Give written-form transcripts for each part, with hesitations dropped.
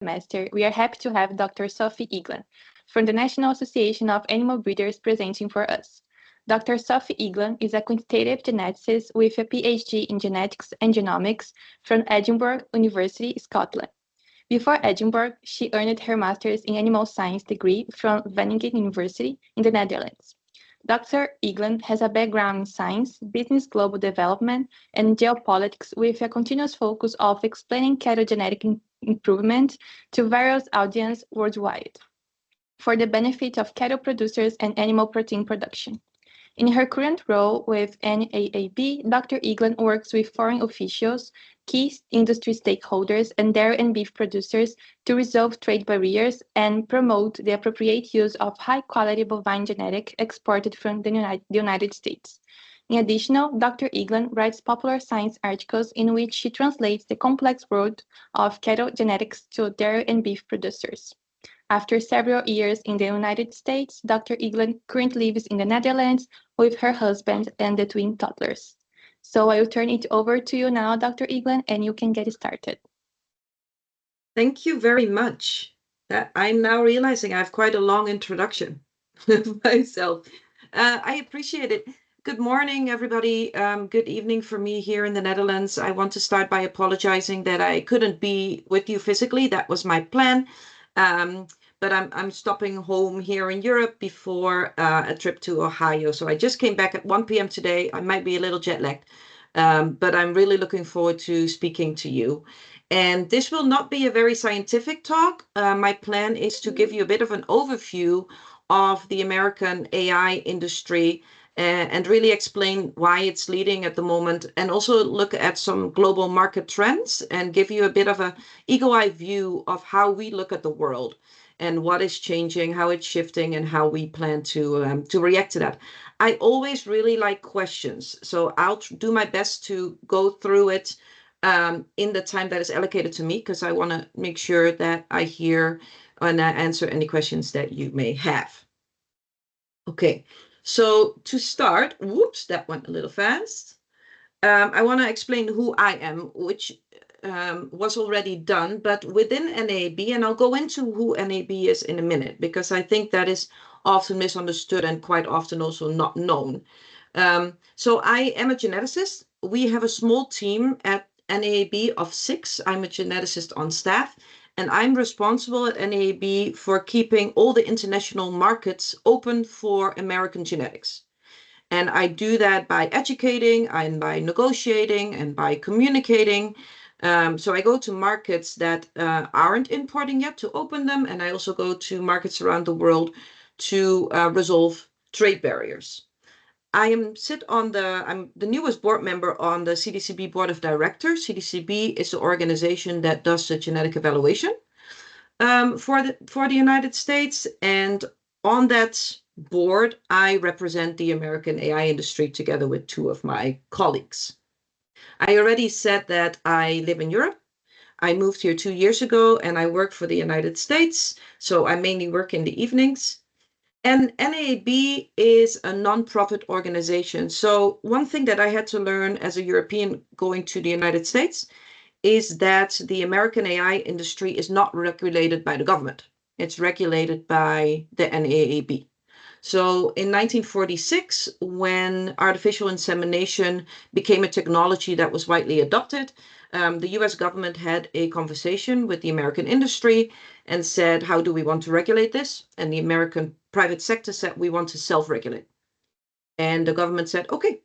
semester, we are happy to have Dr. Sophie Eaglen from the National Association of Animal Breeders presenting for us. Dr. Sophie Eaglen is a quantitative geneticist with a PhD in genetics and genomics from Edinburgh University, Scotland. Before Edinburgh, she earned her master's in animal science degree from Wageningen University in the Netherlands. Dr. Eaglen has a background in science, business global development, and geopolitics with a continuous focus of explaining cattle genetic improvement to various audiences worldwide for the benefit of cattle producers and animal protein production. In her current role with NAAB, Dr. Eaglen works with foreign officials, key industry stakeholders, and dairy and beef producers to resolve trade barriers and promote the appropriate use of high-quality bovine genetic exported from the United States. In addition, Dr. Eaglen writes popular science articles in which she translates the complex world of cattle genetics to dairy and beef producers. After several years in the United States, Dr. Eaglen currently lives in the Netherlands with her husband and the twin toddlers. So I will turn it over to you now, Dr. Eaglen, and you can get started. Thank you very much. I'm now realizing I have quite a long introduction myself. I appreciate it. Good morning, everybody. Good evening for me here in the Netherlands. I want to start by apologizing that I couldn't be with you physically. That was my plan. But I'm stopping home here in Europe before a trip to Ohio. So I just came back at 1 p.m. today. I might be a little jet lagged, but I'm really looking forward to speaking to you. And this will not be a very scientific talk. My plan is to give you a bit of an overview of the American AI industry and really explain why it's leading at the moment, and also look at some global market trends and give you a bit of an eagle-eye view of how we look at the world and what is changing, how it's shifting, and how we plan to react to that. I always really like questions, so I'll do my best to go through it in the time that is allocated to me, because I want to make sure that I hear and I answer any questions that you may have. Okay, so to start, whoops, that went a little fast. I want to explain who I am, which was already done, but within NAB, and I'll go into who NAB is in a minute, because I think that is often misunderstood and quite often also not known. So I am a geneticist. We have a small team at NAB of 6. I'm a geneticist on staff, and I'm responsible at NAB for keeping all the international markets open for American genetics. And I do that by educating and by negotiating and by communicating. So I go to markets that aren't importing yet to open them. And I also go to markets around the world to resolve trade barriers. I'm the newest board member on the CDCB board of directors. CDCB is the organization that does the genetic evaluation for the United States. And on that board, I represent the American AI industry together with 2 of my colleagues. I already said that I live in Europe. I moved here 2 years ago and I work for the United States. So I mainly work in the evenings. And NAB is a non-profit organization. So one thing that I had to learn as a European going to the United States is that the American AI industry is not regulated by the government. It's regulated by the NAAB. So in 1946, when artificial insemination became a technology that was widely adopted, the US government had a conversation with the American industry and said, how do we want to regulate this? And the American private sector said, we want to self-regulate. And the government said, okay.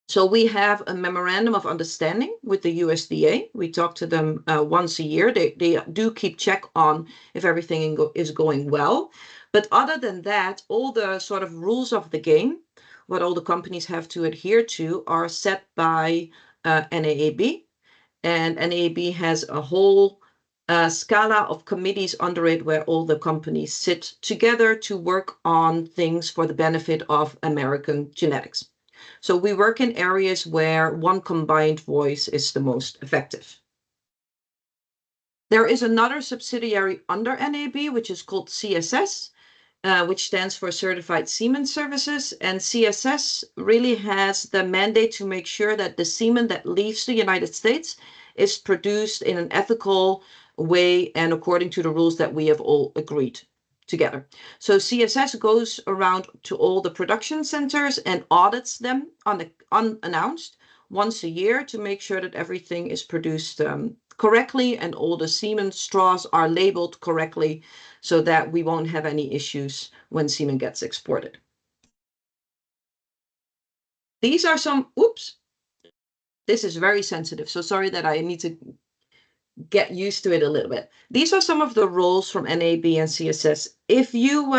So we have a memorandum of understanding with the USDA. We talk to them once a year. They do keep check on if everything is going well. But other than that, all the sort of rules of the game, what all the companies have to adhere to, are set by NAAB. And NAAB has a whole scala of committees under it where all the companies sit together to work on things for the benefit of American genetics. So we work in areas where one combined voice is the most effective. There is another subsidiary under NAB, which is called CSS, which stands for Certified Semen Services. And CSS really has the mandate to make sure that the semen that leaves the United States is produced in an ethical way and according to the rules that we have all agreed together. So CSS goes around to all the production centers and audits them unannounced once a year to make sure that everything is produced correctly and all the semen straws are labeled correctly so that we won't have any issues when semen gets exported. These are some, oops, this is very sensitive, so sorry that I need to get used to it a little bit. These are some of the roles from NAB and CSS. If you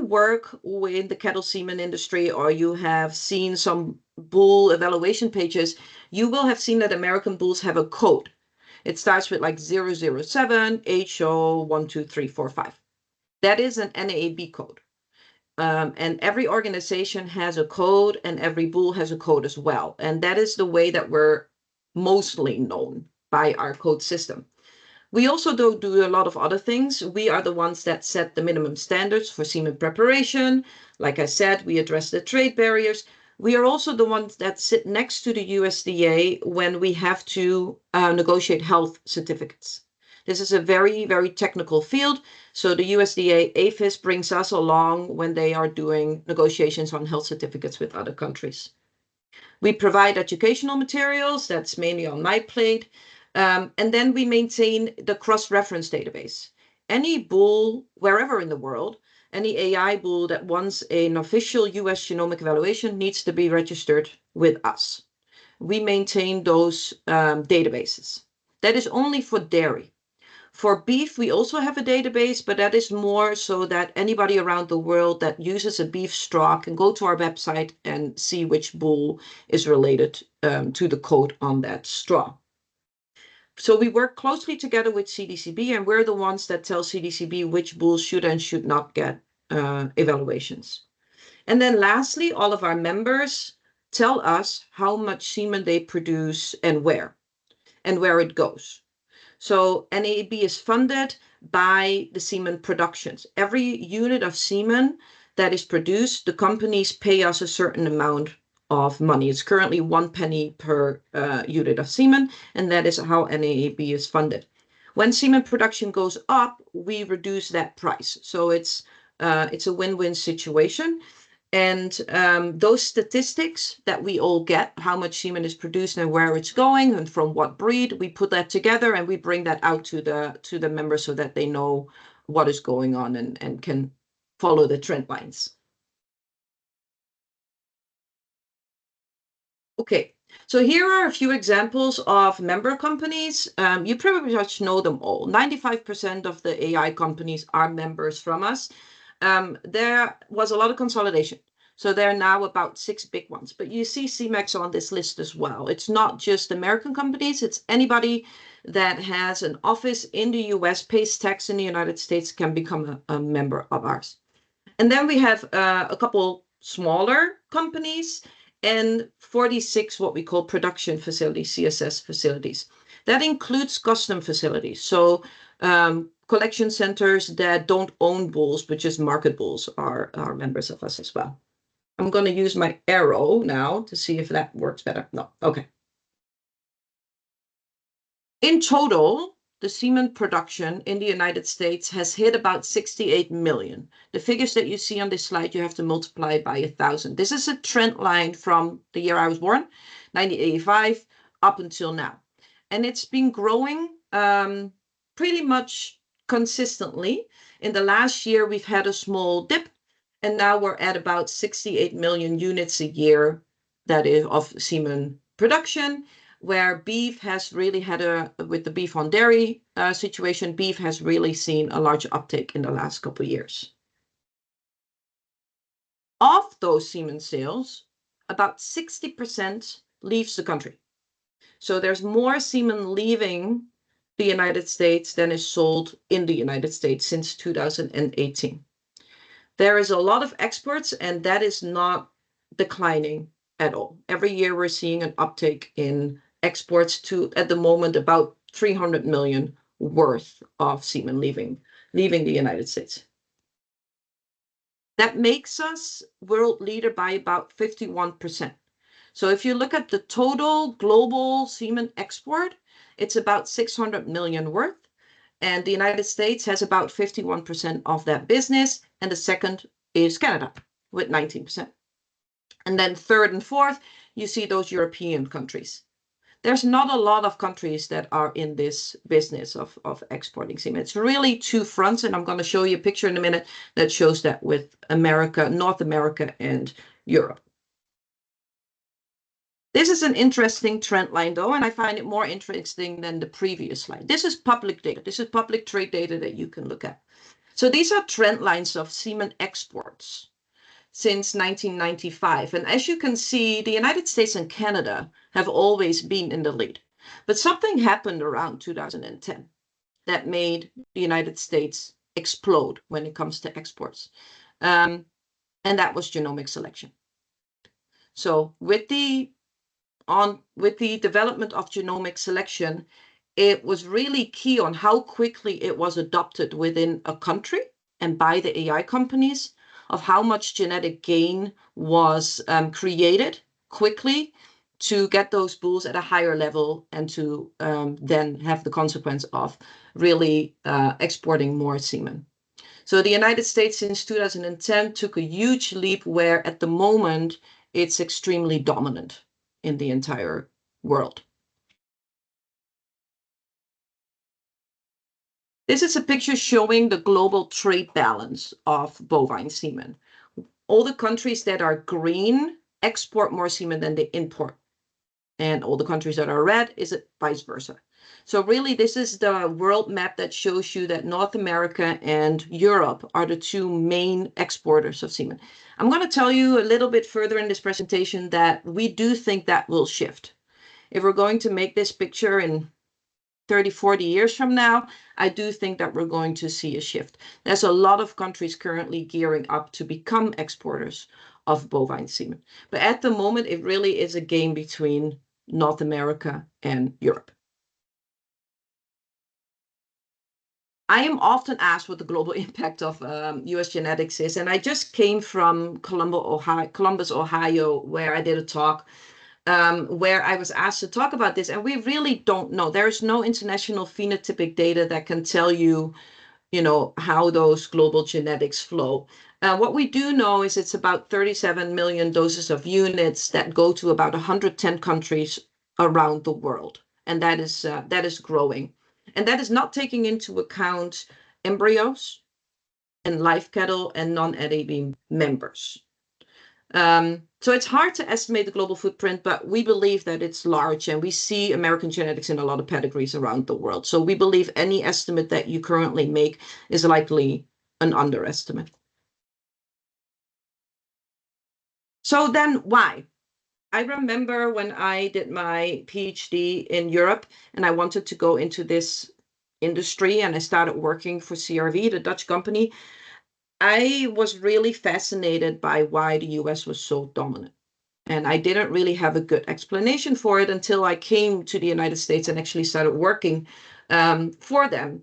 work in the cattle semen industry or you have seen some bull evaluation pages, you will have seen that American bulls have a code. It starts with like 007 HO 12345. That is an NAB code. And every organization has a code and every bull has a code as well. And that is the way that we're mostly known by our code system. We also do a lot of other things. We are the ones that set the minimum standards for semen preparation. Like I said, we address the trade barriers. We are also the ones that sit next to the USDA when we have to negotiate health certificates. This is a very, very technical field. So the USDA APHIS brings us along when they are doing negotiations on health certificates with other countries. We provide educational materials. That's mainly on my plate. And then we maintain the cross-reference database. Any bull, wherever in the world, any AI bull that wants an official US genomic evaluation needs to be registered with us. We maintain those databases. That is only for dairy. For beef, we also have a database, but that is more so that anybody around the world that uses a beef straw can go to our website and see which bull is related to the code on that straw. So we work closely together with CDCB, and we're the ones that tell CDCB which bulls should and should not get evaluations. And then lastly, all of our members tell us how much semen they produce and where it goes. So NAB is funded by the semen productions. Every unit of semen that is produced, the companies pay us a certain amount of money. It's currently 1 penny per unit of semen, and that is how NAB is funded. When semen production goes up, we reduce that price. So it's a win-win situation. And those statistics that we all get, how much semen is produced and where it's going and from what breed, we put that together and we bring that out to the members so that they know what is going on and can follow the trend lines. Okay, so here are a few examples of member companies. You pretty much know them all. 95% of the AI companies are members from us. There was a lot of consolidation. So there are now about 6 big ones, but you see CMEX on this list as well. It's not just American companies, it's anybody that has an office in the US, pays tax in the United States, can become a member of ours. And then we have a couple smaller companies and 46 what we call production facilities, CSS facilities. That includes custom facilities. So collection centers that don't own bulls, but just market bulls are members of us as well. I'm going to use my arrow now to see if that works better. No, okay. In total, the semen production in the United States has hit about 68 million. The figures that you see on this slide, you have to multiply by 1,000. This is a trend line from the year I was born, 1985, up until now. And it's been growing pretty much consistently. In the last year, we've had a small dip, and now we're at about 68 million units a year, that is, of semen production, where beef has really had with the beef on dairy situation, beef has really seen a large uptake in the last couple of years. Of those semen sales, about 60% leaves the country. So there's more semen leaving the United States than is sold in the United States since 2018. There is a lot of exports, and that is not declining at all. Every year we're seeing an uptake in exports to, at the moment, about 300 million worth of semen leaving the United States. That makes us world leader by about 51%. So if you look at the total global semen export, it's about 600 million worth. And the United States has about 51% of that business. And the second is Canada with 19%. And then third and fourth, you see those European countries. There's not a lot of countries that are in this business of exporting semen. It's really two fronts, and I'm going to show you a picture in a minute that shows that with America, North America, and Europe. This is an interesting trend line, though, and I find it more interesting than the previous slide. This is public data. This is public trade data that you can look at. So these are trend lines of semen exports since 1995. And as you can see, the United States and Canada have always been in the lead. But something happened around 2010 that made the United States explode when it comes to exports. And that was genomic selection. So with the development of genomic selection, it was really key on how quickly it was adopted within a country and by the AI companies, of how much genetic gain was created quickly to get those bulls at a higher level and to then have the consequence of really exporting more semen. So the United States since 2010 took a huge leap where at the moment it's extremely dominant in the entire world. This is a picture showing the global trade balance of bovine semen. All the countries that are green export more semen than they import. And all the countries that are red is it vice versa. So really, this is the world map that shows you that North America and Europe are the two main exporters of semen. I'm going to tell you a little bit further in this presentation that we do think that will shift. If we're going to make this picture in 30, 40 years from now, I do think that we're going to see a shift. There's a lot of countries currently gearing up to become exporters of bovine semen. But at the moment, it really is a game between North America and Europe. I am often asked what the global impact of US genetics is, and I just came from Columbus, Ohio, where I did a talk where I was asked to talk about this, and we really don't know. There's no international phenotypic data that can tell you, how those global genetics flow. What we do know is it's about 37 million doses of units that go to about 110 countries around the world, and that is growing. And that is not taking into account embryos and live cattle and non-ADV members. So it's hard to estimate the global footprint, but we believe that it's large, and we see American genetics in a lot of pedigrees around the world. So we believe any estimate that you currently make is likely an underestimate. So then why? I remember when I did my PhD in Europe and I wanted to go into this industry and I started working for CRV, the Dutch company. I was really fascinated by why the US was so dominant. And I didn't really have a good explanation for it until I came to the United States and actually started working for them.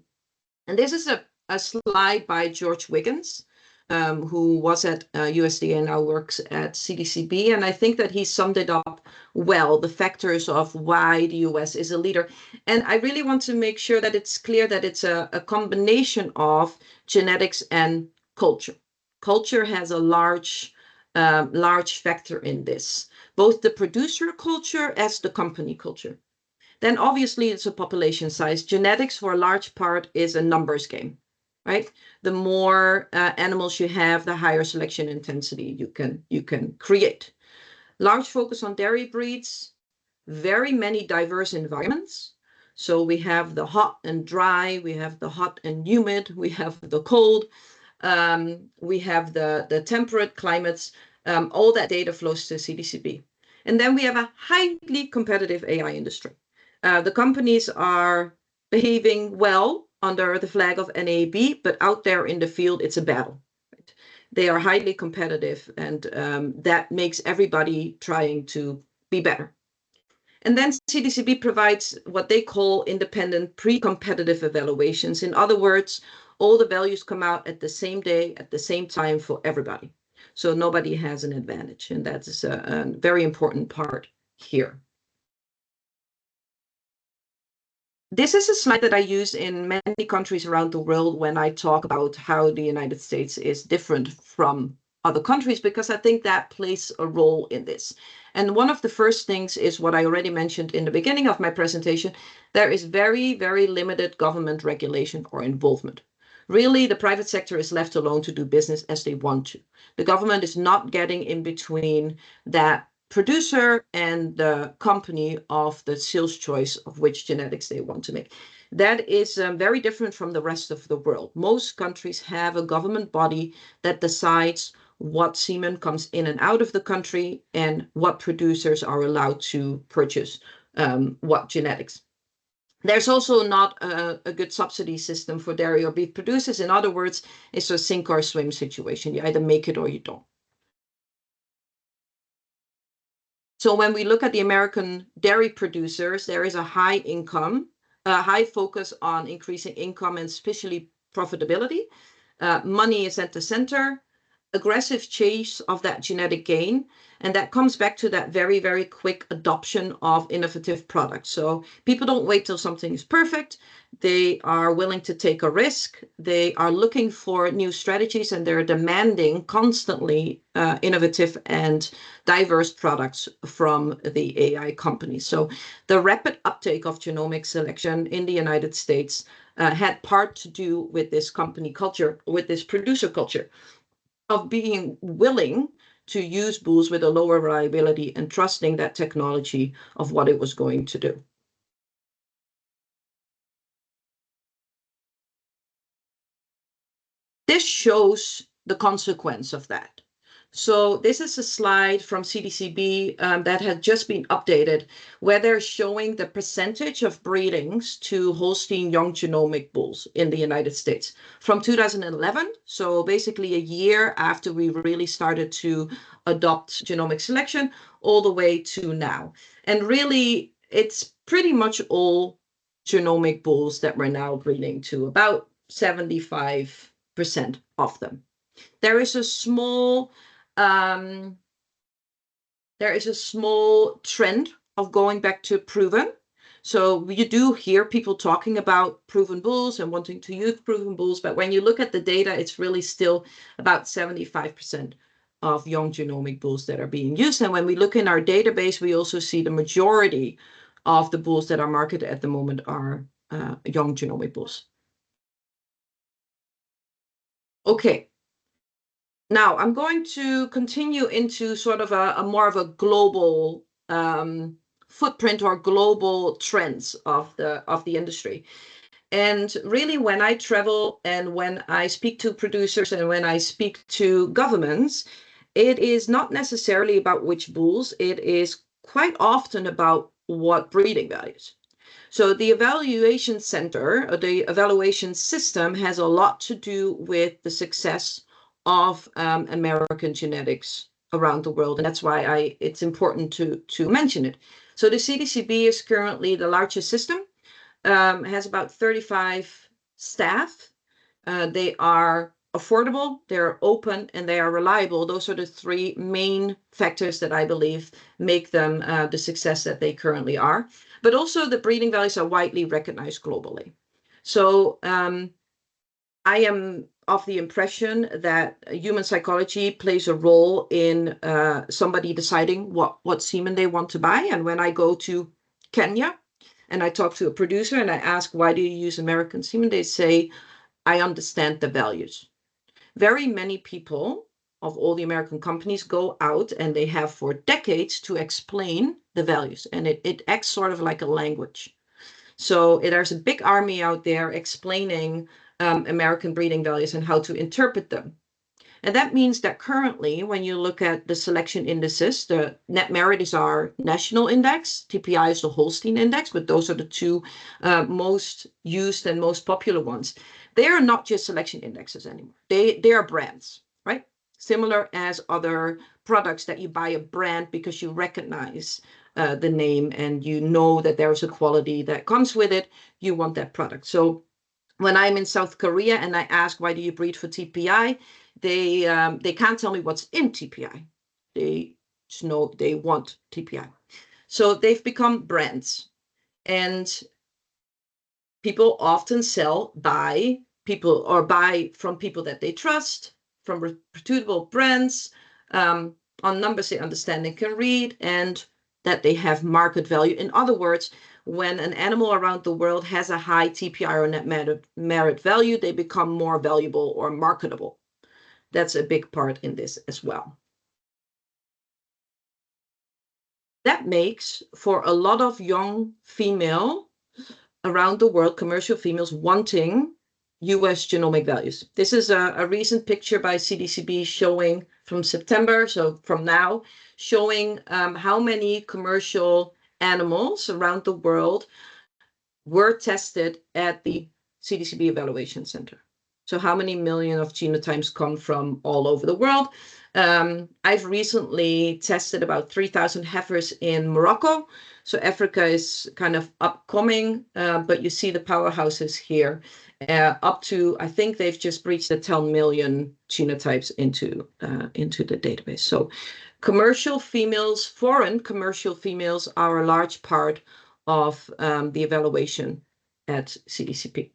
And this is a slide by George Wiggins, who was at USDA and now works at CDCB. And I think that he summed it up well, the factors of why the US is a leader. And I really want to make sure that it's clear that it's a combination of genetics and culture. Culture has a large factor in this, both the producer culture as the company culture. Then obviously it's a population size. Genetics for a large part is a numbers game, right? The more animals you have, the higher selection intensity you can create. Large focus on dairy breeds, very many diverse environments. So we have the hot and dry, we have the hot and humid, we have the cold, we have the temperate climates. All that data flows to CDCB. And then we have a highly competitive AI industry. The companies are behaving well under the flag of NAB, but out there in the field, it's a battle. Right? They are highly competitive, and that makes everybody trying to be better. And then CDCB provides what they call independent pre-competitive evaluations. In other words, all the values come out at the same day, at the same time for everybody. So nobody has an advantage, and that is a very important part here. This is a slide that I use in many countries around the world when I talk about how the United States is different from other countries, because I think that plays a role in this. And one of the first things is what I already mentioned in the beginning of my presentation. There is very, very limited government regulation or involvement. Really, the private sector is left alone to do business as they want to. The government is not getting in between that producer and the company of the sales choice of which genetics they want to make. That is very different from the rest of the world. Most countries have a government body that decides what semen comes in and out of the country and what producers are allowed to purchase what genetics. There's also not a good subsidy system for dairy or beef producers. In other words, it's a sink or swim situation. You either make it or you don't. So when we look at the American dairy producers, there is a high focus on increasing income and especially profitability. Money is at the center, aggressive chase of that genetic gain. And that comes back to that very, very quick adoption of innovative products. So people don't wait till something is perfect. They are willing to take a risk. They are looking for new strategies, and they're demanding constantly innovative and diverse products from the AI companies. So the rapid uptake of genomic selection in the United States had part to do with this company culture, with this producer culture of being willing to use bulls with a lower reliability and trusting that technology of what it was going to do. This shows the consequence of that. So this is a slide from CDCB that had just been updated, where they're showing the percentage of breedings to Holstein young genomic bulls in the United States from 2011. So basically a year after we really started to adopt genomic selection, all the way to now. And really, it's pretty much all genomic bulls that we're now breeding to, about 75% of them. There is a small trend of going back to proven. So you do hear people talking about proven bulls and wanting to use proven bulls, but when you look at the data, it's really still about 75% of young genomic bulls that are being used. And when we look in our database, we also see the majority of the bulls that are marketed at the moment are young genomic bulls. Okay. Now I'm going to continue into sort of a more of a global footprint or global trends of the industry. And really, when I travel and when I speak to producers and when I speak to governments, it is not necessarily about which bulls. It is quite often about what breeding values. So the evaluation center, or the evaluation system, has a lot to do with the success of American genetics around the world. And that's why it's important to mention it. So the CDCB is currently the largest system, has about 35 staff. They are affordable, they're open, and they are reliable. Those are the three main factors that I believe make them the success that they currently are. But also the breeding values are widely recognized globally. So I am of the impression that human psychology plays a role in somebody deciding what semen they want to buy. And when I go to Kenya and I talk to a producer and I ask, why do you use American semen? They say, I understand the values. Very many people of all the American companies go out and they have for decades to explain the values, and it acts sort of like a language. So there's a big army out there explaining American breeding values and how to interpret them. And that means that currently, when you look at the selection indices, the net merit is our national index, TPI is the Holstein index, but those are the two most used and most popular ones. They are not just selection indexes anymore. They are brands, right? Similar as other products that you buy a brand because you recognize the name and you know that there's a quality that comes with it. You want that product. So When I'm in South Korea and I ask, why do you breed for TPI? They can't tell me what's in TPI. They just know they want TPI. So they've become brands, and people often buy from people that they trust, from reputable brands, on numbers they understand and can read, and that they have market value. In other words, when an animal around the world has a high TPI or net merit value, they become more valuable or marketable. That's a big part in this as well. That makes for a lot of young female around the world, commercial females wanting US genomic values. This is a recent picture by CDCB showing from September, so from now, showing how many commercial animals around the world were tested at the CDCB Evaluation Center. So how many million of genotypes come from all over the world? I've recently tested about 3,000 heifers in Morocco. So Africa is kind of upcoming, but you see the powerhouses here. Up to, I think they've just reached the 10 million genotypes into the database. So commercial females, foreign commercial females, are a large part of the evaluation at CDCP.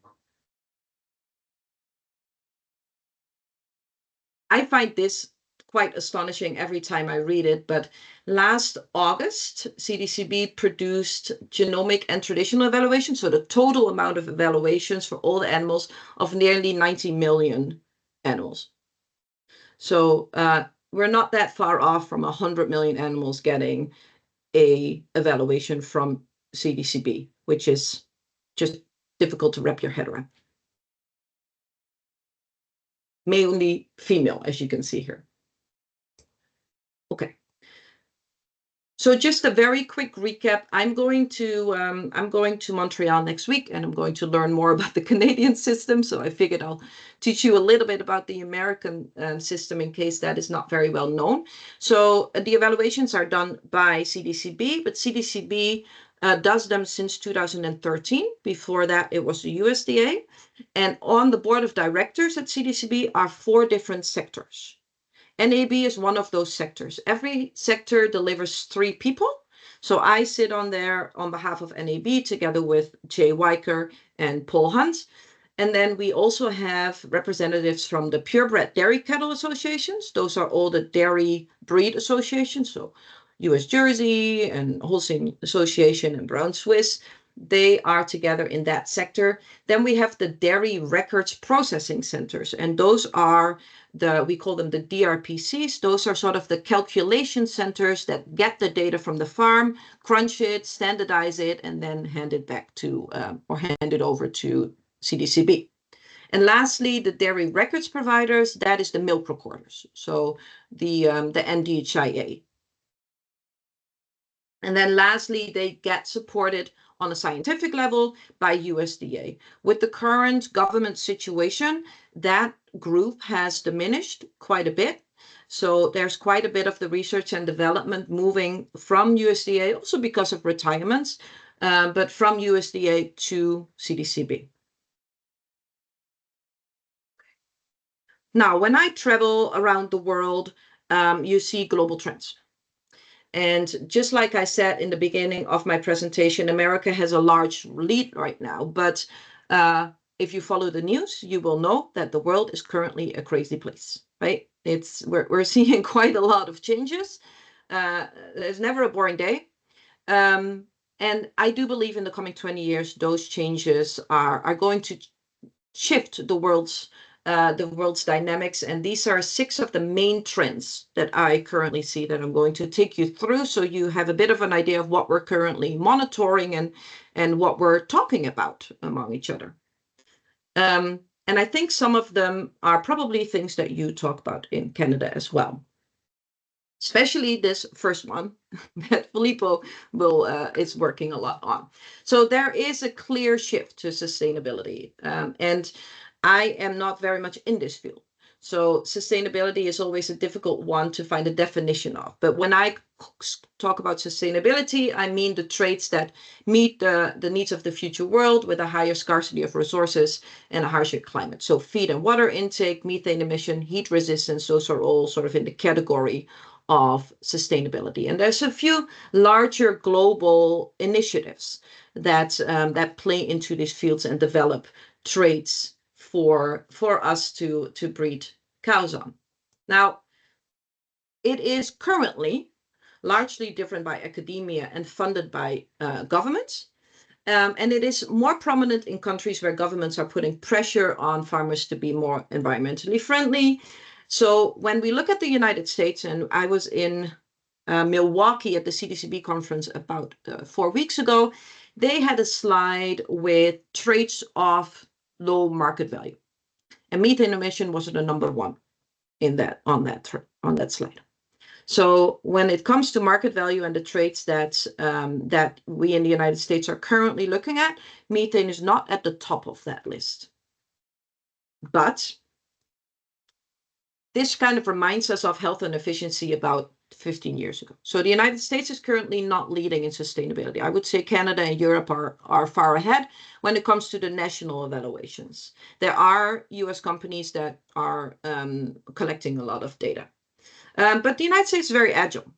I find this quite astonishing every time I read it, but last August, CDCB produced genomic and traditional evaluations, so the total amount of evaluations for all the animals of nearly 90 million animals. So we're not that far off from 100 million animals getting a evaluation from CDCB, which is just difficult to wrap your head around. Mainly female, as you can see here. Okay. So just a very quick recap. I'm going to Montreal next week, and I'm going to learn more about the Canadian system. So I figured I'll teach you a little bit about the American system in case that is not very well known. So the evaluations are done by CDCB, but CDCB does them since 2013. Before that, it was the USDA. And on the board of directors at CDCB are 4 different sectors. NAB is one of those sectors. Every sector delivers 3 people. So I sit on there on behalf of NAB together with Jay Weicker and Paul Hunt. And then we also have representatives from the purebred dairy cattle associations. Those are all the dairy breed associations. So US Jersey and Holstein Association and Brown Swiss. They are together in that sector. Then we have the dairy records processing centers, and those are we call them the DRPCs. Those are sort of the calculation centers that get the data from the farm, crunch it, standardize it, and then hand it back to or hand it over to CDCB. And lastly, the dairy records providers, that is the milk recorders. So the NDHIA. And then lastly, they get supported on a scientific level by USDA. With the current government situation, that group has diminished quite a bit. So there's quite a bit of the research and development moving from USDA, also because of retirements, but from USDA to CDCB. Now, when I travel around the world, you see global trends. And just like I said in the beginning of my presentation, America has a large lead right now. But if you follow the news, you will know that the world is currently a crazy place, right? We're seeing quite a lot of changes. There's never a boring day. And I do believe in the coming 20 years, those changes are going to shift the world's dynamics. And these are 6 of the main trends that I currently see that I'm going to take you through, so you have a bit of an idea of what we're currently monitoring and what we're talking about among each other. And I think some of them are probably things that you talk about in Canada as well. Especially this first one that Filippo is working a lot on. So there is a clear shift to sustainability, and I am not very much in this field. So sustainability is always a difficult one to find a definition of. But when I talk about sustainability, I mean the traits that meet the needs of the future world with a higher scarcity of resources and a harsher climate. So feed and water intake, methane emission, heat resistance, those are all sort of in the category of sustainability. And there's a few larger global initiatives that play into these fields and develop traits for us to breed cows on. Now, it is currently largely driven by academia and funded by governments. And it is more prominent in countries where governments are putting pressure on farmers to be more environmentally friendly. So when we look at the United States, and I was in Milwaukee at the CDCB conference about 4 weeks ago, they had a slide with traits of low market value. And methane emission was the number one in that on that slide. So when it comes to market value and the traits that we in the United States are currently looking at, methane is not at the top of that list. But this kind of reminds us of health and efficiency about 15 years ago. So the United States is currently not leading in sustainability. I would say Canada and Europe are far ahead when it comes to the national evaluations. There are US companies that are collecting a lot of data. But the United States is very agile.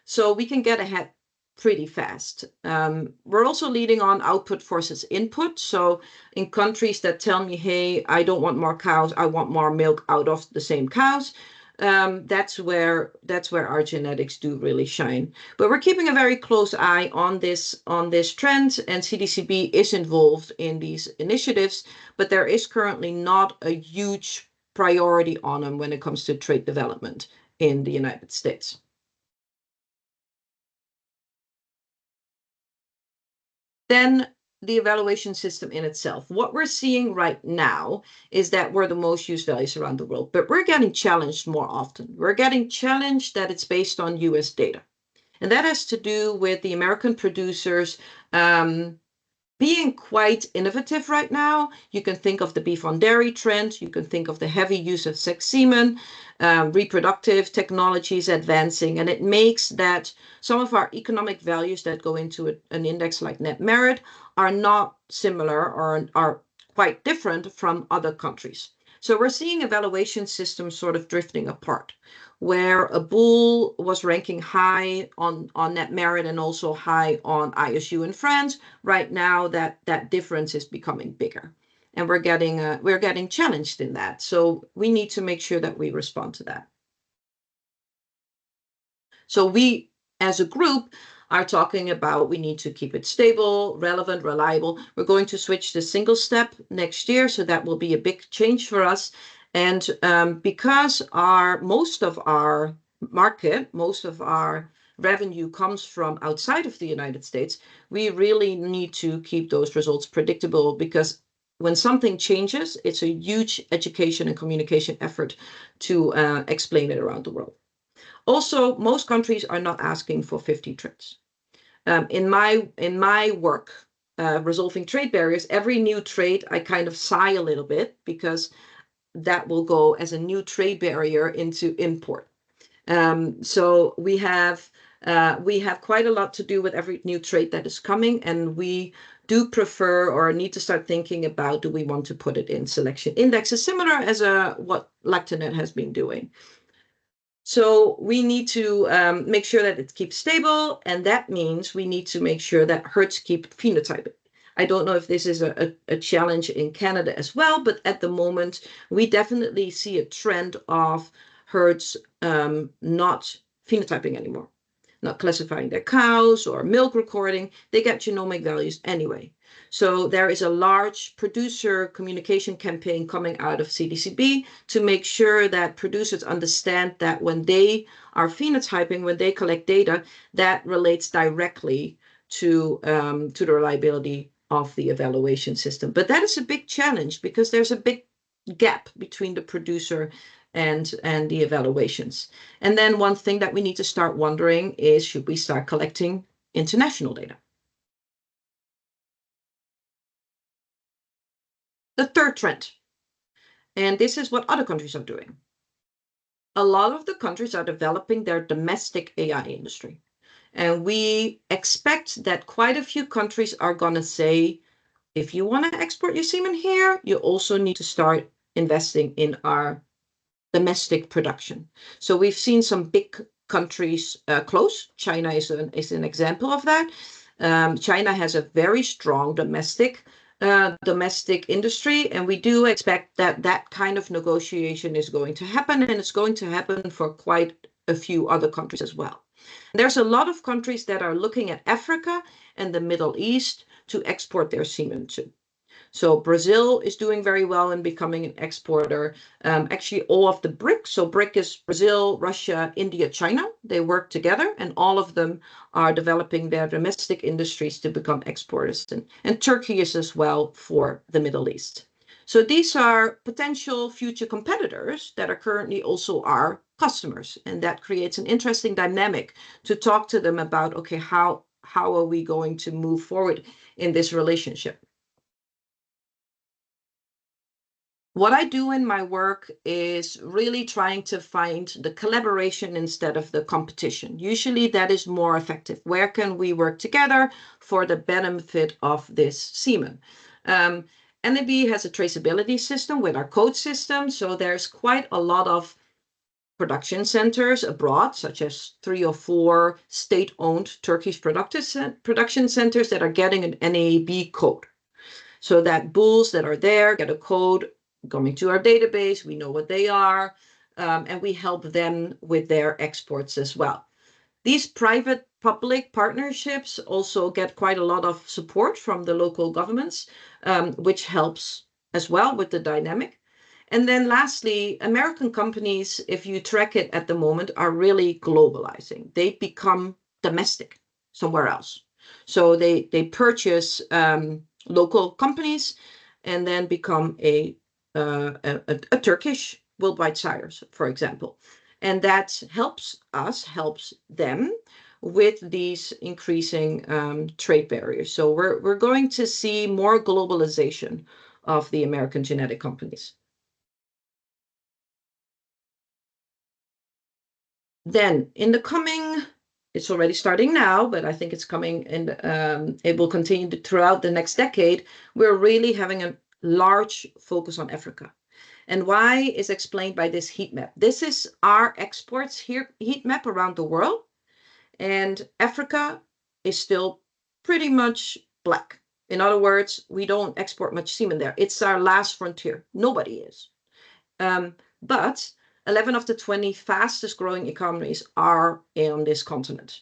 So we can get ahead pretty fast. We're also leading on output versus input. So in countries that tell me, hey, I don't want more cows, I want more milk out of the same cows, that's where our genetics do really shine. But we're keeping a very close eye on this trend, and CDCB is involved in these initiatives, but there is currently not a huge priority on them when it comes to trait development in the United States. Then the evaluation system in itself. What we're seeing right now is that we're the most used values around the world, but we're getting challenged more often. We're getting challenged that it's based on US data. And that has to do with the American producers being quite innovative right now. You can think of the beef on dairy trend. You can think of the heavy use of sex semen, reproductive technologies advancing, and it makes that some of our economic values that go into an index like net merit are not similar or are quite different from other countries. So we're seeing evaluation systems sort of drifting apart, where a bull was ranking high on net merit and also high on ISU in France. Right now, that difference is becoming bigger, and we're getting challenged in that. So we need to make sure that we respond to that. So we, as a group, are talking about we need to keep it stable, relevant, reliable. We're going to switch to single step next year, so that will be a big change for us. And because most of our market, most of our revenue comes from outside of the United States, we really need to keep those results predictable, because when something changes, it's a huge education and communication effort to explain it around the world. Also, most countries are not asking for 50 traits. In my work, resolving trade barriers, every new trait, I kind of sigh a little bit, because that will go as a new trade barrier into import. So we have quite a lot to do with every new trait that is coming, and we do prefer or need to start thinking about, do we want to put it in selection indexes, similar as what Lactanet has been doing. So we need to make sure that it keeps stable, and that means we need to make sure that herds keep phenotyping. I don't know if this is a challenge in Canada as well, but at the moment, we definitely see a trend of herds not phenotyping anymore, not classifying their cows or milk recording. They get genomic values anyway. So there is a large producer communication campaign coming out of CDCB to make sure that producers understand that when they are phenotyping, when they collect data, that relates directly to the reliability of the evaluation system. But that is a big challenge, because there's a big gap between the producer and the evaluations. And then one thing that we need to start wondering is, should we start collecting international data? The third trend, And this is what other countries are doing. A lot of the countries are developing their domestic AI industry. And we expect that quite a few countries are going to say, if you want to export your semen here, you also need to start investing in our domestic production. So we've seen some big countries close. China is an example of that. China has a very strong domestic industry, and we do expect that that kind of negotiation is going to happen, and it's going to happen for quite a few other countries as well. There's a lot of countries that are looking at Africa and the Middle East to export their semen to. So Brazil is doing very well in becoming an exporter. Actually, all of the BRIC, so BRIC is Brazil, Russia, India, China, they work together, and all of them are developing their domestic industries to become exporters. And Turkey is as well for the Middle East. So these are potential future competitors that are currently also our customers. And that creates an interesting dynamic to talk to them about, okay, how are we going to move forward in this relationship? What I do in my work is really trying to find the collaboration instead of the competition. Usually that is more effective. Where can we work together for the benefit of this semen? NAB has a traceability system with our code system, so there's quite a lot of production centers abroad, such as 3 or 4 state-owned Turkish production centers that are getting an NAB code. So that bulls that are there get a code going to our database, we know what they are, and we help them with their exports as well. These private-public partnerships also get quite a lot of support from the local governments, which helps as well with the dynamic. And then lastly, American companies, if you track it at the moment, are really globalizing. They become domestic somewhere else. So they purchase local companies and then become a Turkish worldwide sires, for example. And that helps them with these increasing trade barriers. So we're going to see more globalization of the American genetic companies. Then in the coming, it's already starting now, but I think it's coming and it will continue throughout the next decade. We're really having a large focus on Africa. And why is explained by this heat map. This is our exports here, heat map around the world. And Africa is still pretty much black. In other words, we don't export much semen there. It's our last frontier. Nobody is. But 11 of the 20 fastest growing economies are on this continent.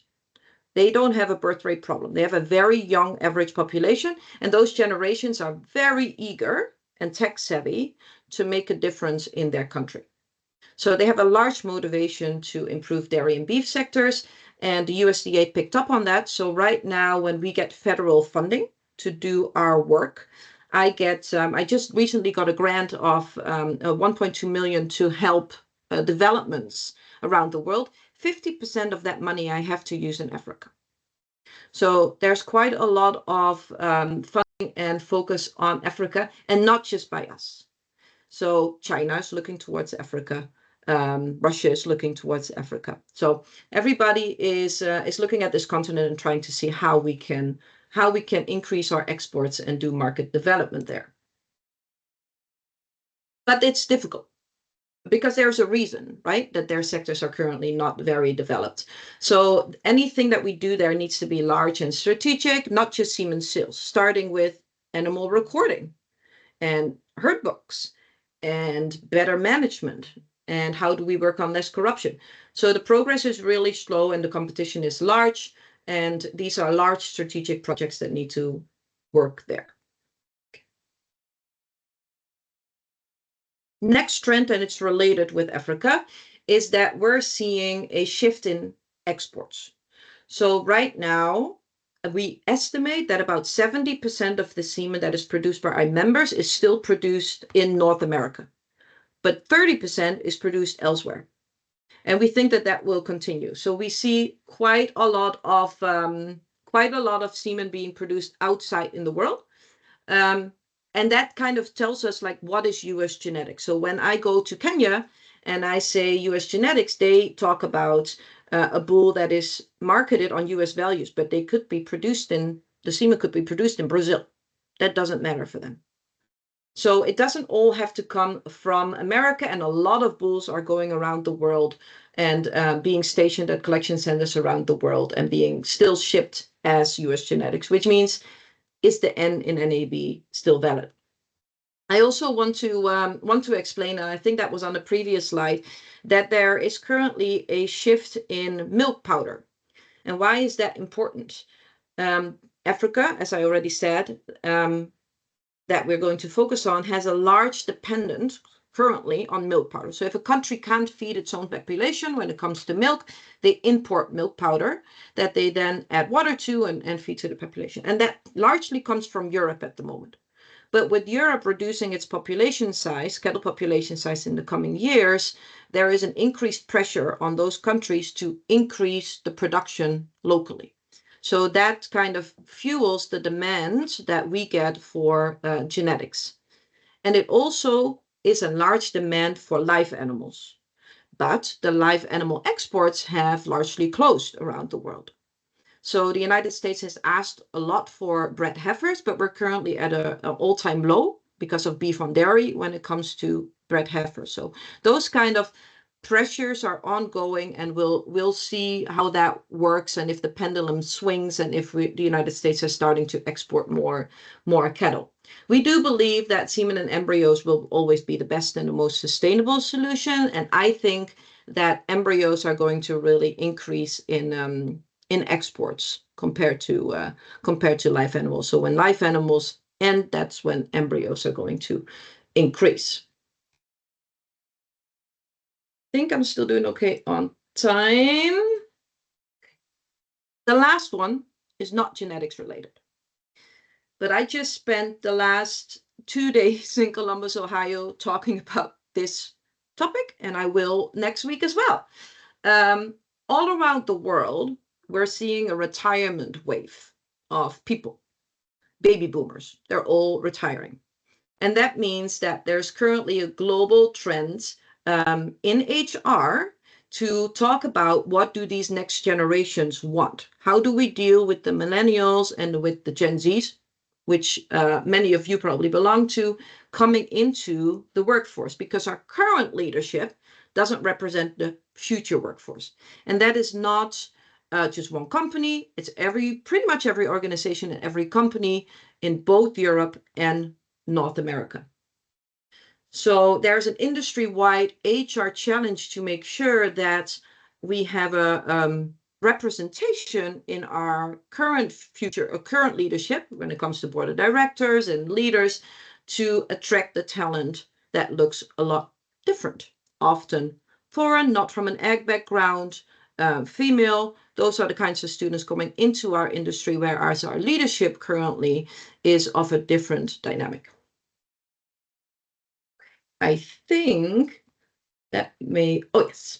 They don't have a birth rate problem. They have a very young average population, and those generations are very eager and tech savvy to make a difference in their country. So they have a large motivation to improve dairy and beef sectors, and the USDA picked up on that. So right now, when we get federal funding to do our work, I just recently got a grant of 1.2 million to help developments around the world. 50% of that money I have to use in Africa. So there's quite a lot of funding and focus on Africa, and not just by us. So China is looking towards Africa. Russia is looking towards Africa. So everybody is looking at this continent and trying to see how we can increase our exports and do market development there. But it's difficult because there's a reason, right, that their sectors are currently not very developed. So anything that we do there needs to be large and strategic, not just semen sales, starting with animal recording and herd books and better management. And how do we work on less corruption? So the progress is really slow and the competition is large. And these are large strategic projects that need to work there. Next trend, and it's related with Africa, is that we're seeing a shift in exports. So right now, we estimate that about 70% of the semen that is produced by our members is still produced in North America, but 30% is produced elsewhere. And we think that that will continue. So we see quite a lot of semen being produced outside in the world. And that kind of tells us like, what is US genetics? So when I go to Kenya and I say US genetics, they talk about a bull that is marketed on US values, but they could be produced the semen could be produced in Brazil. That doesn't matter for them. So it doesn't all have to come from America, and a lot of bulls are going around the world and being stationed at collection centers around the world and being still shipped as US genetics, which means, is the N in NAB still valid? I also want to explain, and I think that was on the previous slide, that there is currently a shift in milk powder. And why is that important? Africa, as I already said, that we're going to focus on, has a large dependence currently on milk powder. So if a country can't feed its own population when it comes to milk, they import milk powder that they then add water to and feed to the population. And that largely comes from Europe at the moment. But with Europe reducing its population size, cattle population size in the coming years, there is an increased pressure on those countries to increase the production locally. So that kind of fuels the demand that we get for genetics. And it also is a large demand for live animals. But the live animal exports have largely closed around the world. So the United States has asked a lot for bred heifers, but we're currently at an all-time low because of beef on dairy when it comes to bred heifers. So those kind of pressures are ongoing, and we'll see how that works and if the pendulum swings and if the United States is starting to export more cattle. We do believe that semen and embryos will always be the best and the most sustainable solution, and I think that embryos are going to really increase in exports compared to live animals. So when live animals end, that's when embryos are going to increase. I think I'm still doing okay on time. The last one is not genetics related, but I just spent the last 2 days in Columbus, Ohio, talking about this topic, and I will next week as well. All around the world, we're seeing a retirement wave of people, baby boomers. They're all retiring. And that means that there's currently a global trend in HR to talk about what do these next generations want? How do we deal with the millennials and with the Gen Zs, which many of you probably belong to, coming into the workforce? Because our current leadership doesn't represent the future workforce. And that is not just one company. It's pretty much every organization and every company in both Europe and North America. So there's an industry-wide HR challenge to make sure that we have a representation in our current leadership when it comes to board of directors and leaders to attract the talent that looks a lot different, often foreign, not from an ag background, female. Those are the kinds of students coming into our industry, whereas our leadership currently is of a different dynamic. I think that oh yes.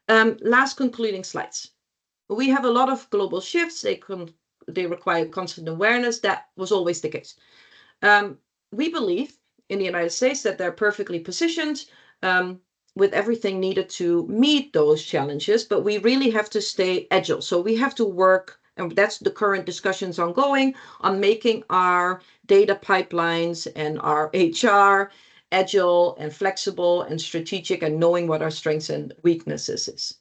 Last concluding slides. We have a lot of global shifts. They require constant awareness. That was always the case. We believe in the United States that they're perfectly positioned with everything needed to meet those challenges, but we really have to stay agile. So we have to work, and that's the current discussions ongoing, on making our data pipelines and our HR agile and flexible and strategic, and knowing what our strengths and weaknesses is.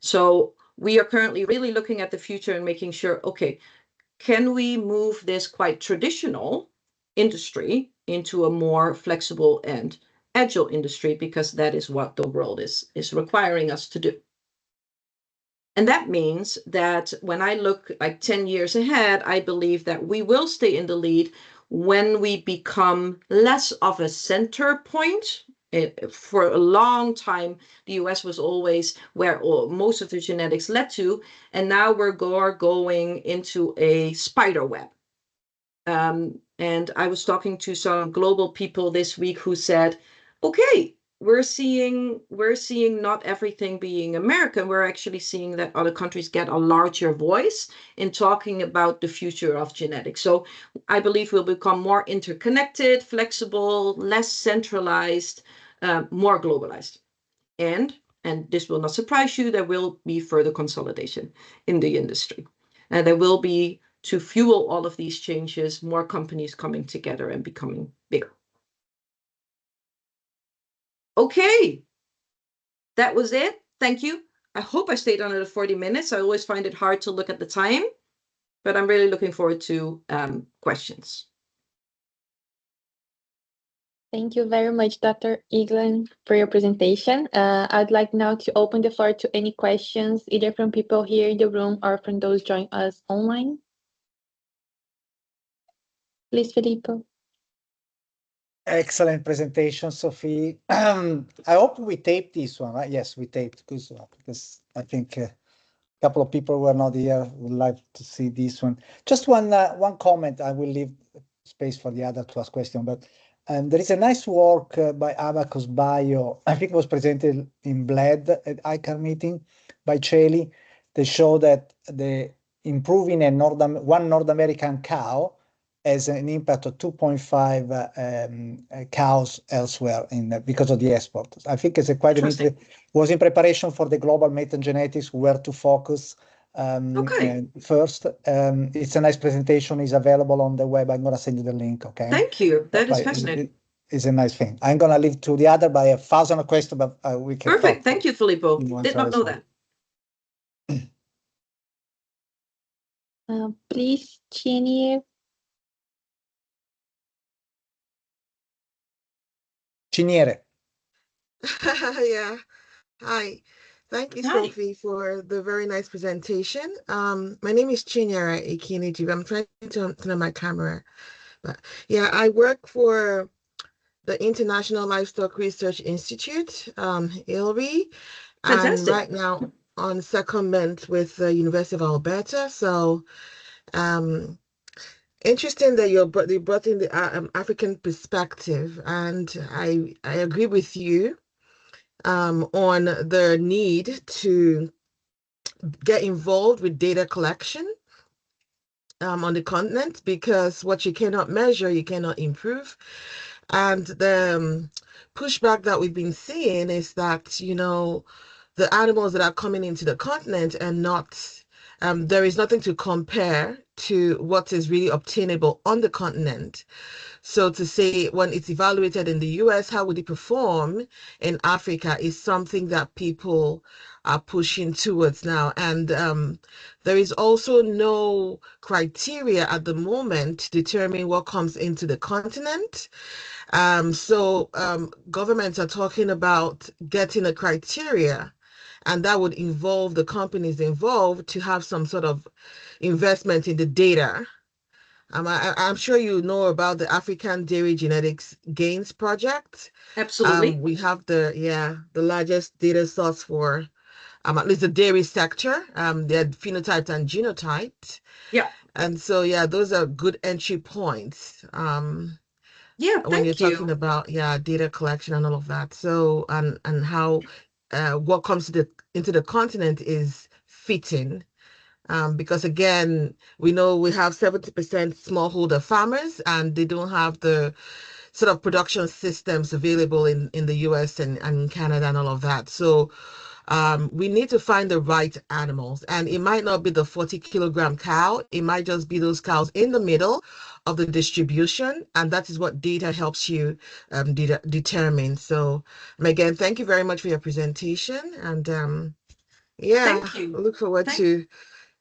So we are currently really looking at the future and making sure, okay, can we move this quite traditional industry into a more flexible and agile industry, because that is what the world is requiring us to do. And that means that when I look like 10 years ahead, I believe that we will stay in the lead when we become less of a center point. For a long time, the US was always where most of the genetics led to, and now we're going into a spider web. And I was talking to some global people this week who said, okay, we're seeing not everything being American. We're actually seeing that other countries get a larger voice in talking about the future of genetics. So I believe we'll become more interconnected, flexible, less centralized, more globalized. And this will not surprise you, there will be further consolidation in the industry. And there will be, to fuel all of these changes, more companies coming together and becoming bigger. Okay, that was it. Thank you. I hope I stayed under the 40 minutes. I always find it hard to look at the time, but I'm really looking forward to questions. Thank you very much, Dr. Eaglen, for your presentation. I'd like now to open the floor to any questions, either from people here in the room or from those joining us online. Please, Filippo. Excellent presentation, Sophie. I hope we taped this one, right? Yes, we taped, because I think a couple of people who were not here would like to see this one. Just one comment. I will leave space for the other to ask questions, but there is a nice work by Abacus Bio. I think it was presented in Bled at ICAR meeting by Celi. They show that the improving one North American cow has an impact of 2.5 cows elsewhere because of the export. I think it's quite an was in preparation for the global metagenetics where to focus first. It's a nice presentation. It's available on the web. I'm going to send you the link. Okay. Thank you. That is fascinating. It's a nice thing. I'm going to leave to the other by 1,000 questions, but we can. Perfect. Thank you, Filippo. Did not know that. Please, Ciniere. Ciniere. Yeah. Hi. Thank you, Sophie, for the very nice presentation. My name is Chinyere Ikinijibe. I'm trying to turn on my camera. But yeah, I work for the International Livestock Research Institute, ILRI. Fantastic. And right now on secondment with the University of Alberta. So interesting that you brought in the African perspective. And I agree with you on the need to get involved with data collection on the continent, because what you cannot measure, you cannot improve. And the pushback that we've been seeing is that, you know, the animals that are coming into the continent and not, there is nothing to compare to what is really obtainable on the continent. So to say when it's evaluated in the US, how would it perform in Africa is something that people are pushing towards now. And there is also no criteria at the moment to determine what comes into the continent. So governments are talking about getting a criteria, and that would involve the companies involved to have some sort of investment in the data. I'm sure you know about the African Dairy Genetics Gains Project. Absolutely. We have the largest data source for at least the dairy sector. They're phenotyped and genotyped. Yeah. And so those are good entry points. When you're talking about data collection and all of that. So and how what comes into the continent is fitting. Because again, we know we have 70% smallholder farmers, and they don't have the sort of production systems available in the US and Canada and all of that. So we need to find the right animals, and it might not be the 40-kilogram cow. It might just be those cows in the middle of the distribution, and that is what data helps you determine. So again, thank you very much for your presentation, and thank you. I look forward to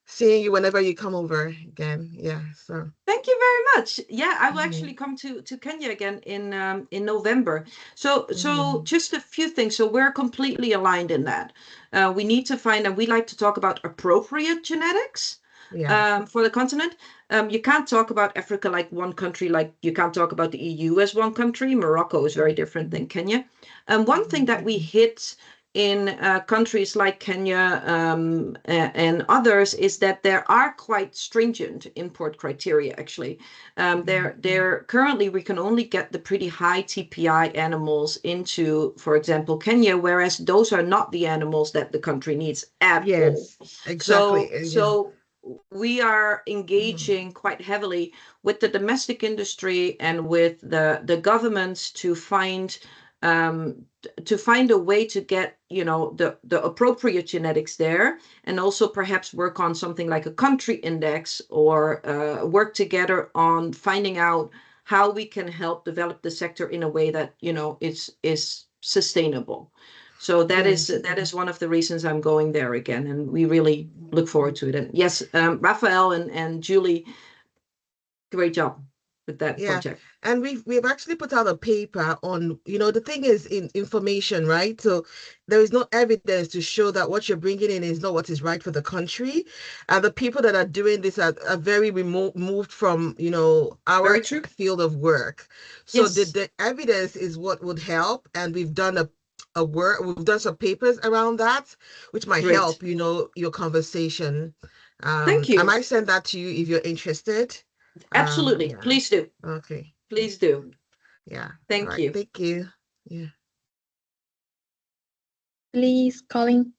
seeing you whenever you come over again. So thank you very much. I will actually come to Kenya again in November. So just a few things. So we're completely aligned in that. We need to find, and we like to talk about appropriate genetics for the continent. You can't talk about Africa like one country, like you can't talk about the EU as one country. Morocco is very different than Kenya. One thing that we hit in countries like Kenya and others is that there are quite stringent import criteria, actually. There currently, we can only get the pretty high TPI animals into, for example, Kenya, whereas those are not the animals that the country needs at all. Yes, exactly. So we are engaging quite heavily with the domestic industry and with the governments to find a way to get, the appropriate genetics there, and also perhaps work on something like a country index, or work together on finding out how we can help develop the sector in a way that, is sustainable. So that is one of the reasons I'm going there again, and we really look forward to it. And yes, Raphael and Julie, great job with that project. And we've actually put out a paper on, the thing is in information, right? So there is no evidence to show that what you're bringing in is not what is right for the country. And the people that are doing this are very removed from, our field of work. So Yes. the evidence is what would help. And we've done we've done some papers around that, which might help, your conversation. Thank you. I might send that to you if you're interested. Absolutely. Please do. Okay. Please do. Yeah. Thank you. Thank you. Yeah. Please, Colin.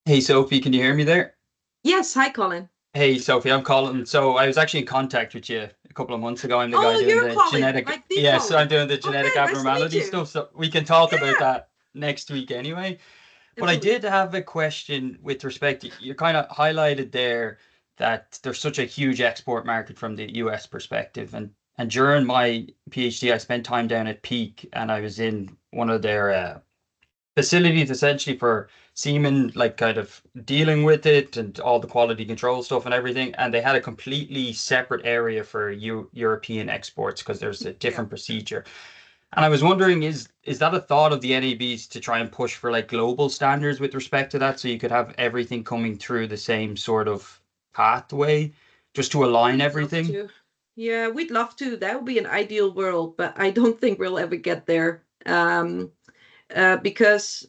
Hey, Sophie, can you hear me there? Yes. Hi, Colin. Hey, Sophie, I'm Colin. So I was actually in contact with you a couple of months ago. I'm the guy doing the Colin, genetic. like the Yes, Colin. I'm doing the genetic abnormality stuff. So we can talk about that next week anyway. But I did have a question with respect to, you kind of highlighted there that there's such a huge export market from the US perspective. And during my PhD, I spent time down at Peak, and I was in one of their facilities essentially for semen, like kind of dealing with it and all the quality control stuff and everything. And they had a completely separate area for European exports because there's a different procedure. And I was wondering, is that a thought of the NABs to try and push for like global standards with respect to that, so you could have everything coming through the same sort of pathway, just to align everything? Yeah, we'd love to. That would be an ideal world, but I don't think we'll ever get there. Because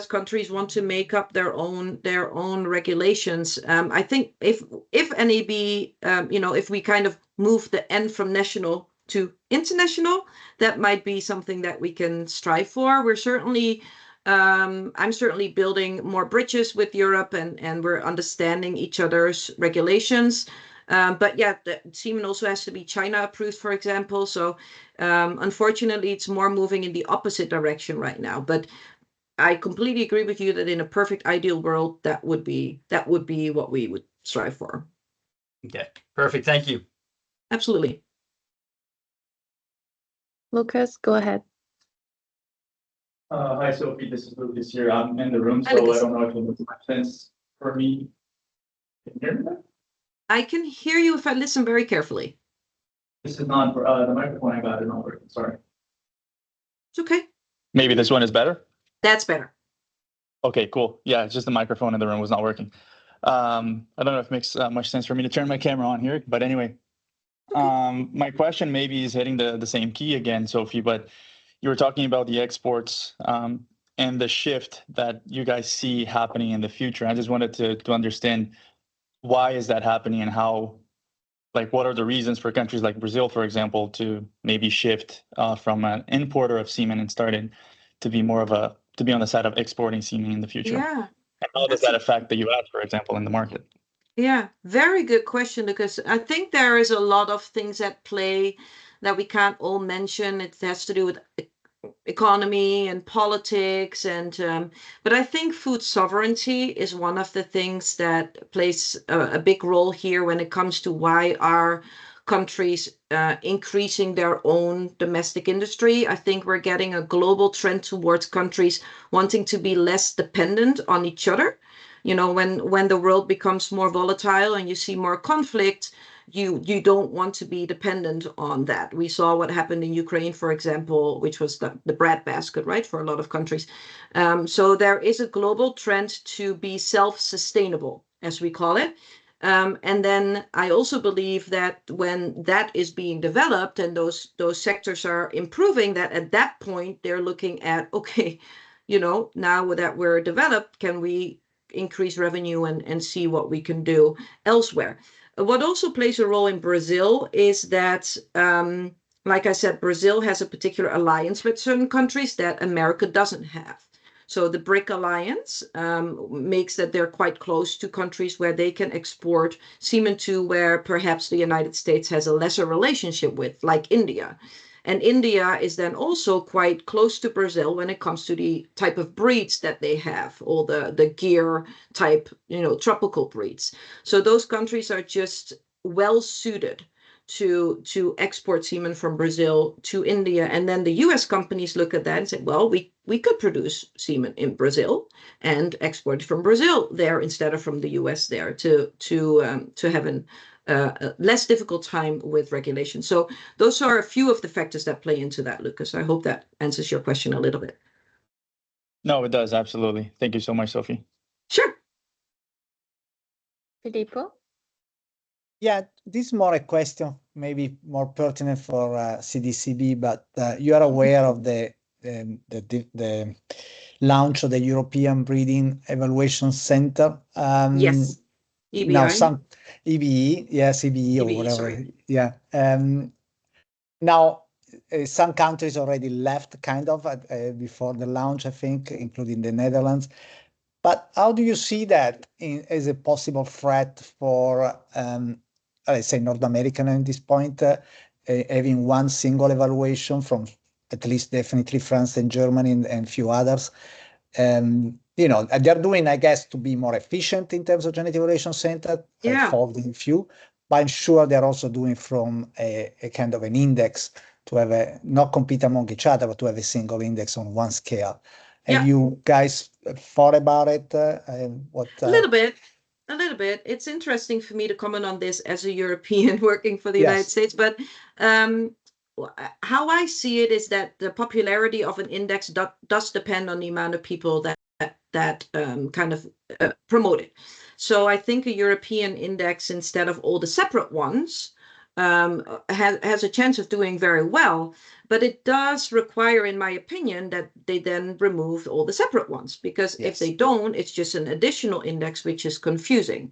countries want to make up their own regulations. I think if NAB, if we kind of move the N from national to international, that might be something that we can strive for. We're certainly, I'm certainly building more bridges with Europe, and we're understanding each other's regulations. But yeah, the semen also has to be China approved, for example. So unfortunately, it's more moving in the opposite direction right now. But I completely agree with you that in a perfect ideal world, that would be what we would strive for. Okay, perfect. Thank you. Absolutely. Lucas, go ahead. Hi, Sophie. This is Lucas here. I'm in the room, so I don't know if it makes sense for me. Can you hear me? I can hear you if I listen very carefully. This is not for the microphone. I got it not working. Sorry. It's okay. Maybe this one is better. That's better. Okay, cool. Yeah, it's just the microphone in the room was not working. I don't know if it makes much sense for me to turn my camera on here, but anyway. My question maybe is hitting the same key again, Sophie, but you were talking about the exports and the shift that you guys see happening in the future. I just wanted to understand, why is that happening, and how, like, what are the reasons for countries like Brazil, for example, to maybe shift from an importer of semen and starting to be to be on the side of exporting semen in the future? Yeah. And how does that affect the US, for example, in the market? Yeah, very good question, because I think there is a lot of things at play that we can't all mention. It has to do with economy and politics, and but I think food sovereignty is one of the things that plays a big role here when it comes to why are countries increasing their own domestic industry. I think we're getting a global trend towards countries wanting to be less dependent on each other. When the world becomes more volatile and you see more conflict, you don't want to be dependent on that. We saw what happened in Ukraine, for example, which was the breadbasket, right, for a lot of countries. So there is a global trend to be self-sustainable, as we call it. And then I also believe that when that is being developed and those sectors are improving, that at that point they're looking at, okay, now that we're developed, can we increase revenue and see what we can do elsewhere? What also plays a role in Brazil is that, like I said, Brazil has a particular alliance with certain countries that America doesn't have. So the BRIC alliance makes that they're quite close to countries where they can export semen to, where perhaps the United States has a lesser relationship with, like India. And India is then also quite close to Brazil when it comes to the type of breeds that they have, all the gear type, tropical breeds. So those countries are just well suited to export semen from Brazil to India. And then the US companies look at that and say, well, we could produce semen in Brazil and export it from Brazil there instead of from the US there to have a less difficult time with regulation. So those are a few of the factors that play into that, Lucas. I hope that answers your question a little bit. No, it does. Absolutely. Thank you so much, Sophie. Sure. Filippo? Yeah, this is more a question, maybe more pertinent for CDCB, but you are aware of the launch of the European Breeding Evaluation Center. Yes. EBI. Now some EBE, yes, EBE or EBE, whatever. sorry. Yeah. Now some countries already left kind of before the launch, I think, including the Netherlands. But how do you see that as a possible threat for, let's say, North American at this point, having one single evaluation from at least definitely France and Germany and few others? They're doing, I guess, to be more efficient in terms of genetic evaluation center, folding few, but I'm sure they're also doing from a kind of an index to have not compete among each other, but to have a single index on one scale. Have you guys thought about it? A little bit. It's interesting for me to comment on this as a European working for the United States, but how I see it is that the popularity of an index does depend on the amount of people that kind of promote it. So I think a European index instead of all the separate ones has a chance of doing very well, but it does require, in my opinion, that they then remove all the separate ones, because if they don't, it's just an additional index, which is confusing.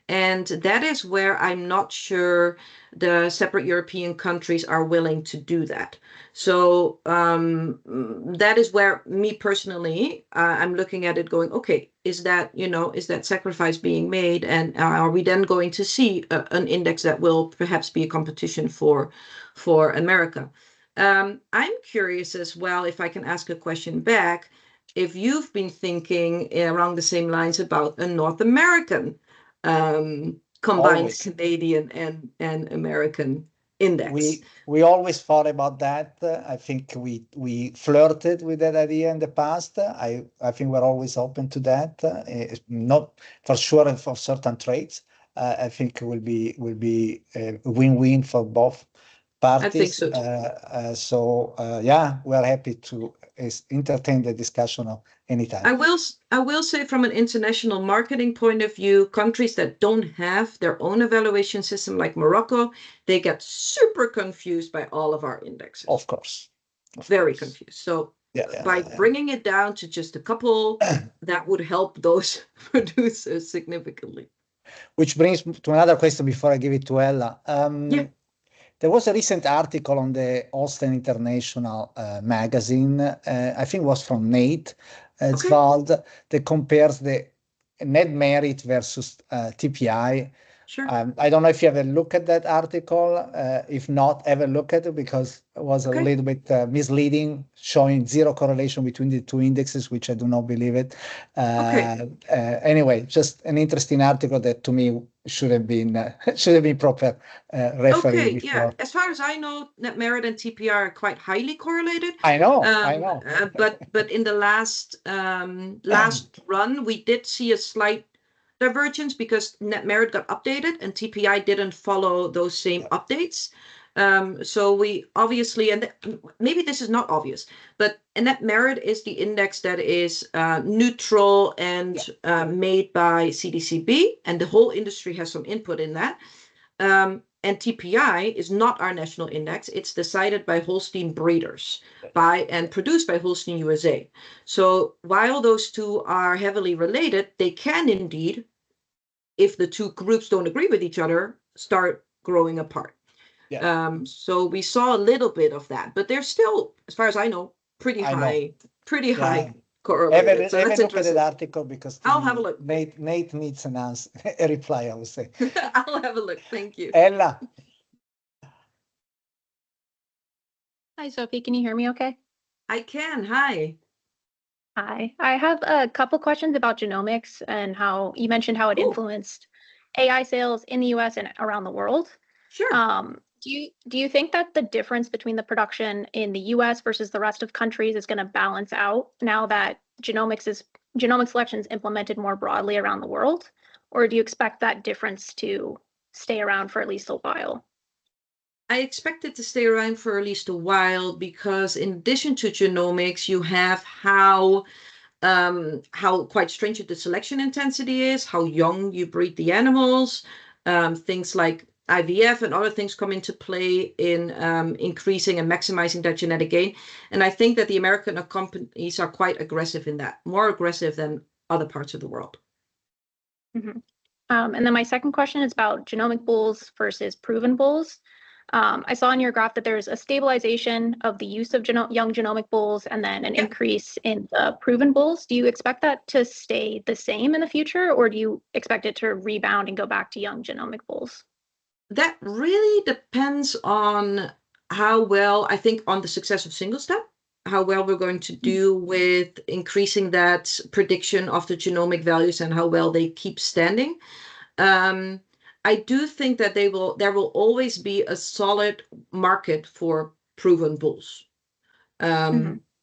And that is where I'm not sure the separate European countries are willing to do that. So that is where me personally, I'm looking at it going, okay, is that sacrifice being made? And are we then going to see an index that will perhaps be a competition for America? I'm curious as well, if I can ask a question back, if you've been thinking along the same lines about a North American combined Canadian and American index. We always thought about that. I think we flirted with that idea in the past. I think we're always open to that. Not for sure for certain traits. I think it will be a win-win for both parties. I think so too. We're happy to entertain the discussion anytime. I will say, from an international marketing point of view, countries that don't have their own evaluation system, like Morocco, they get super confused by all of our indexes. Of course. Very confused. So by bringing it down to just a couple, that would help those producers significantly. Which brings to another question before I give it to Ella. There was a recent article on the Austin International magazine, I think it was from Nate Zwald, that compares the net merit versus TPI. Sure. I don't know if you ever look at that article. If not, ever look at it, because it was a little bit misleading, showing zero correlation between the two indexes, which I do not believe it. Anyway, just an interesting article that to me should have been proper referee before. As far as I know, net merit and TPR are quite highly correlated. I know. But in the last run, we did see a slight divergence because net merit got updated and TPI didn't follow those same updates. So we obviously, and maybe this is not obvious, but net merit is the index that is neutral and made by CDCB, and the whole industry has some input in that. And TPI is not our national index. It's decided by Holstein breeders and produced by Holstein USA. So while those two are heavily related, they can indeed, if the two groups don't agree with each other, start growing apart. Yeah. So we saw a little bit of that, but they're still, as far as I know, pretty high correlated. So have a look at that article because I'll have a look. Nate needs a reply, I would say. I'll have a look. Thank you. Ella. Hi, Sophie. Can you hear me okay? I can. Hi. Hi. I have a couple questions about genomics and how you mentioned how it influenced AI sales in the US and around the world. Sure. Do you think that the difference between the production in the US versus the rest of countries is going to balance out now that genomic selection is implemented more broadly around the world? Or do you expect that difference to stay around for at least a while? I expect it to stay around for at least a while because in addition to genomics, you have how quite stringent the selection intensity is, how young you breed the animals, things like IVF and other things come into play in increasing and maximizing that genetic gain. And I think that the American companies are quite aggressive in that, more aggressive than other parts of the world. Mm-hmm. And then my second question is about genomic bulls versus proven bulls. I saw in your graph that there's a stabilization of the use of young genomic bulls and then an increase in the proven bulls. Do you expect that to stay the same in the future, or do you expect it to rebound and go back to young genomic bulls? That really depends on how well, I think, on the success of single step, how well we're going to do with increasing that prediction of the genomic values and how well they keep standing. I do think that there will always be a solid market for proven bulls.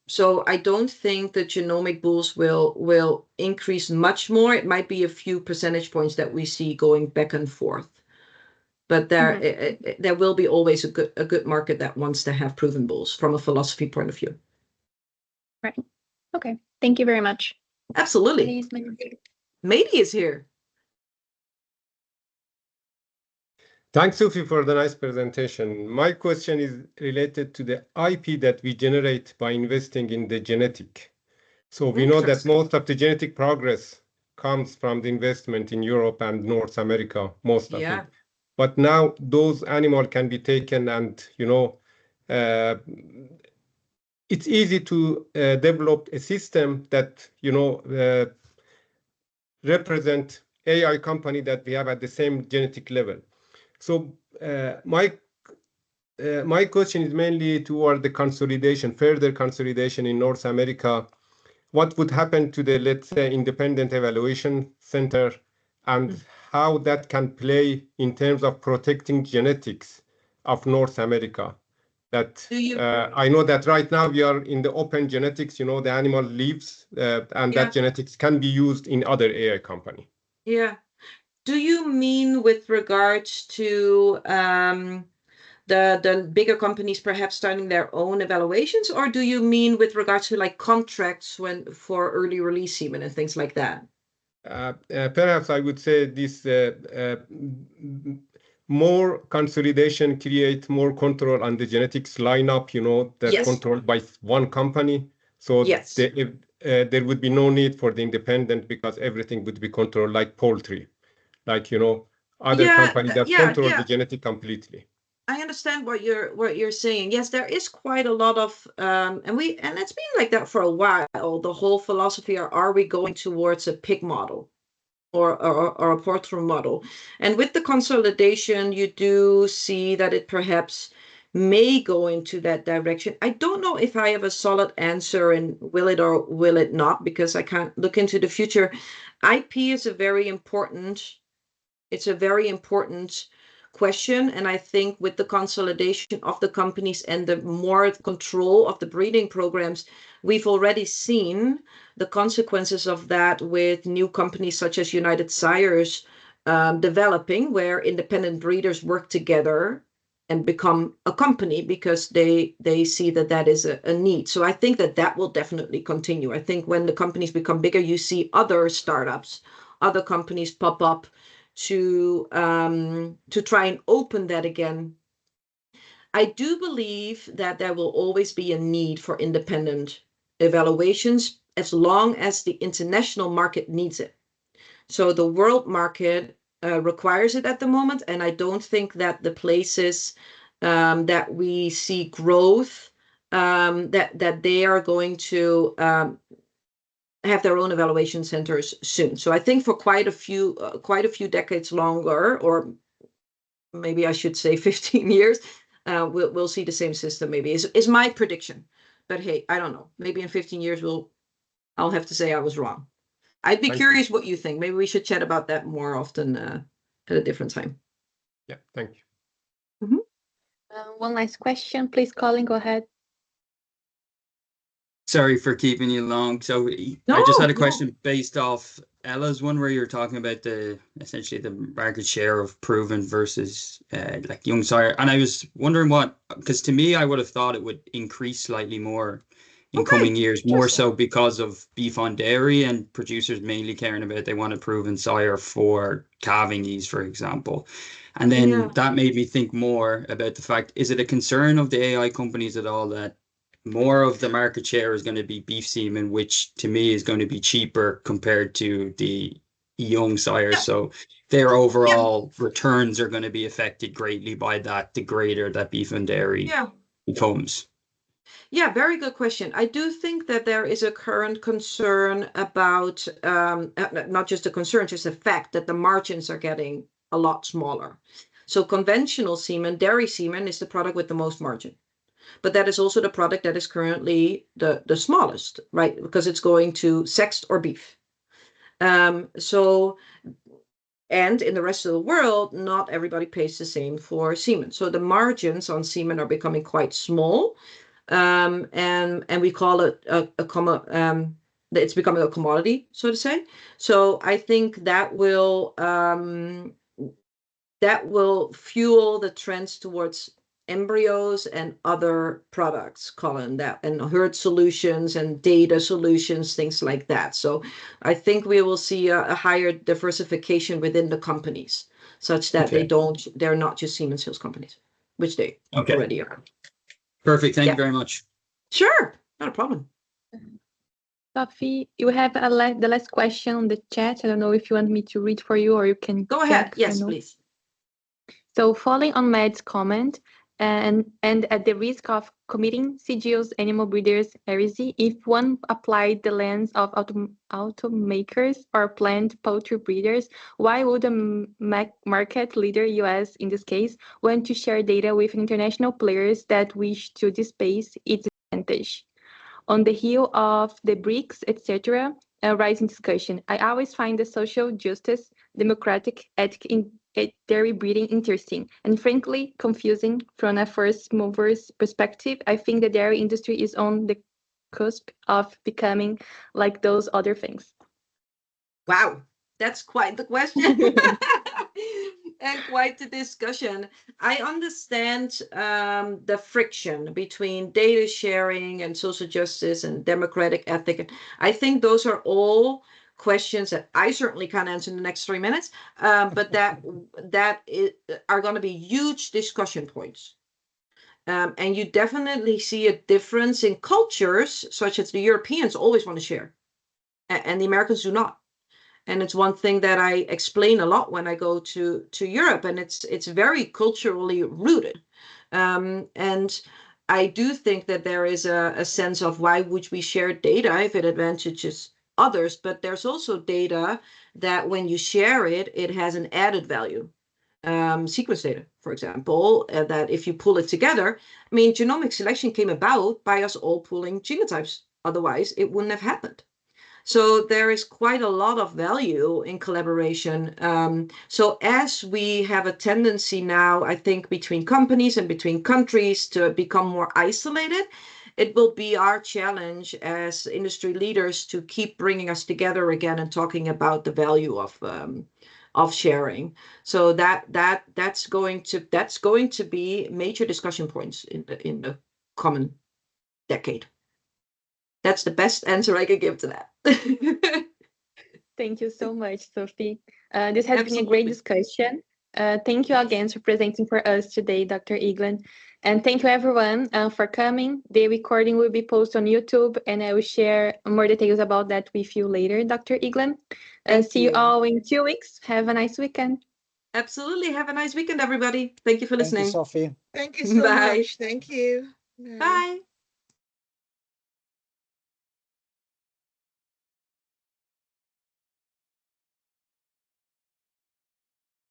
So I don't think the genomic bulls will increase much more. It might be a few percentage points that we see going back and forth. But there will be always a good market that wants to have proven bulls from a philosophy point of view. Right. Okay. Thank you very much. Absolutely. Mady is here. Thanks, Sophie, for the nice presentation. My question is related to the IP that we generate by investing in the genetic. So we know that most of the genetic progress comes from the investment in Europe and North America, most of it. But now those animals can be taken and, it's easy to develop a system that, represent AI company that we have at the same genetic level. So my question is mainly toward the further consolidation in North America. What would happen to the, let's say, independent evaluation center and how that can play in terms of protecting genetics of North America? That I know that right now we are in the open genetics, the animal lives and that genetics can be used in other AI company. Yeah. Do you mean with regards to the bigger companies perhaps starting their own evaluations, or do you mean with regards to like contracts for early release semen and things like that? Perhaps I would say this more consolidation create more control on the genetics lineup, that's controlled by one company. So there would be no need for the independent because everything would be controlled like poultry, like, other companies that control the genetic completely. I understand what you're saying. Yes, there is quite a lot of, and it's been like that for a while. The whole philosophy, are we going towards a pig model or a poultry model? And with the consolidation, you do see that it perhaps may go into that direction. I don't know if I have a solid answer and will it or will it not, because I can't look into the future. IP is a very important question, and I think with the consolidation of the companies and the more control of the breeding programs, we've already seen the consequences of that with new companies such as United Sires developing, where independent breeders work together become a company because they see that is a need. So I think that will definitely continue. I think when the companies become bigger, you see other startups, other companies pop up to try and open that again. I do believe that there will always be a need for independent evaluations as long as the international market needs it. So the world market requires it at the moment, and I don't think that the places that we see growth that they are going to have their own evaluation centers soon. So I think for quite a few decades longer, or maybe I should say 15 years, we'll see the same system. Maybe is my prediction. But hey, I don't know. Maybe in 15 years I'll have to say I was wrong. I'd be curious what you think. Maybe we should chat about that more often at a different time. Yeah, thank you. One last question, please, Colin, go ahead. Sorry for keeping you long. So I just had a question based off Ella's one where you're talking about essentially the market share of proven versus like young sire. And I was wondering because to me, I would have thought it would increase slightly more in coming years, more so because of beef on dairy and producers mainly caring about they want a proven sire for calving ease, for example. And then that made me think more about the fact, is it a concern of the AI companies at all that more of the market share is going to be beef semen, which to me is going to be cheaper compared to the young sires. So their overall returns are going to be affected greatly by that, the greater that beef and dairy becomes. Yeah, very good question. I do think that there is a current concern about, not just a concern, just a fact that the margins are getting a lot smaller. So conventional semen, dairy semen, is the product with the most margin. But that is also the product that is currently the smallest, right? Because it's going to sexed or beef. And in the rest of the world, not everybody pays the same for semen. So the margins on semen are becoming quite small. And we call it it's becoming a commodity, so to say. So I think that will fuel the trends towards embryos and other products, Colin, and herd solutions and data solutions, things like that. So I think we will see a higher diversification within the companies, such that they're not just semen sales companies, which they already are. Perfect. Thank you very much. Sure, not a problem. Sophie, you have the last question on the chat. I don't know if you want me to read for you or you can go ahead. Yes, please. So following on Matt's comment, and at the risk of committing CGIL's animal breeders heresy, if one applied the lens of automakers or planned poultry breeders, why would a market leader, US in this case, want to share data with international players that wish to displace its advantage? On the heel of the BRICS, etc., rising discussion, I always find the social justice, democratic ethic in dairy breeding interesting and frankly confusing from a first mover's perspective. I think the dairy industry is on the cusp of becoming like those other things. Wow, that's quite the question. And quite the discussion. I understand the friction between data sharing and social justice and democratic ethic. I think those are all questions that I certainly can't answer in the next 3 minutes, but that are going to be huge discussion points. And you definitely see a difference in cultures, such as the Europeans always want to share, and the Americans do not. And it's one thing that I explain a lot when I go to Europe, and it's very culturally rooted. And I do think that there is a sense of why would we share data if it advantages others, but there's also data that when you share it, it has an added value. Sequence data, for example, that if you pull it together, I mean, genomic selection came about by us all pulling genotypes. Otherwise, it wouldn't have happened. So there is quite a lot of value in collaboration. So as we have a tendency now, I think, between companies and between countries to become more isolated, it will be our challenge as industry leaders to keep bringing us together again and talking about the value of sharing. So that's going to be major discussion points in the common decade. That's the best answer I can give to that. Thank you so much, Sophie. This has been a Absolutely. great discussion. Thank you again for presenting for us today, Dr. Eaglen. And thank you everyone for coming. The recording will be posted on YouTube and I will share more details about that with you later, Dr. Eaglen. See you all in 2 weeks. Have a nice weekend. Absolutely. Have a nice weekend, everybody. Thank you for listening. Thank you, Sophie. Thank you so Bye. much. Thank you. Bye.